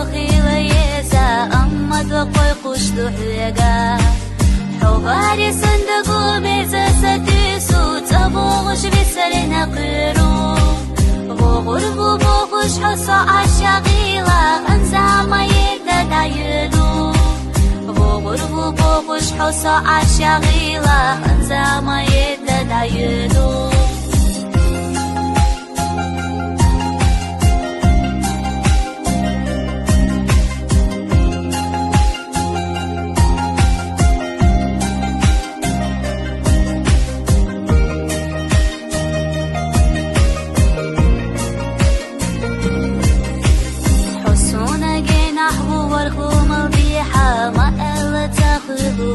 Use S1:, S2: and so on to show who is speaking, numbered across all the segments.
S1: خيل يسا أما دوقي قشد حيقا حواري صندوق ميزة ستيسو تبوغش بسرنا قيرو بغرب بوغش حصة عشاقيلة أنزع ما يدد عيدو بغرب بوغش حصة عشاقيلة أنزع ما يدد عيدو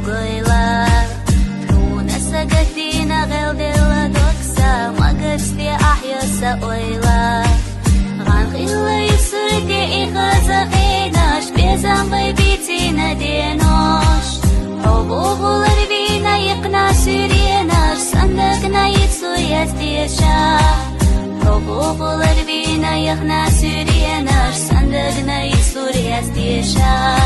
S1: قيلا كون سكتينا غير دلا دوكسا ما قدستي أحيا سأويلا غان خيلا يسردي إخازا خيناش بيزان بيبيتينا دينوش حبوب الربينا يقنا سيريناش صندقنا يتسو يستيشا حبوب الربينا يقنا سيريناش صندقنا يتسو يستيشا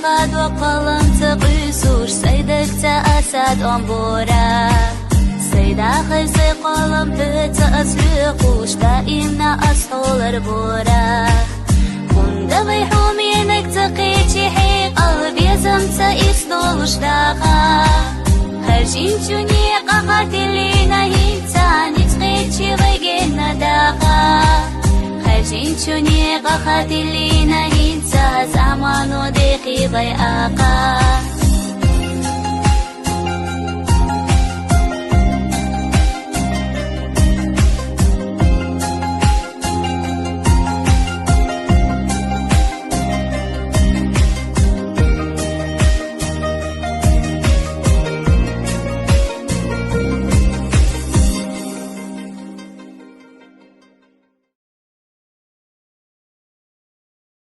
S1: قد وقلم تقيسوش سيدك تأسد أنبورا سيدا خيسي قلم تتأسلقوش دائمنا أسحول ربورا كن دبي حومينك تقيتي حي قلبي زمت إسدولش داقا خرجين تونيق قاتلين هيتاني تقيتي غيقنا داقا خرجين تونيق قاتلين هيتاني زمانو ديقي ضيقا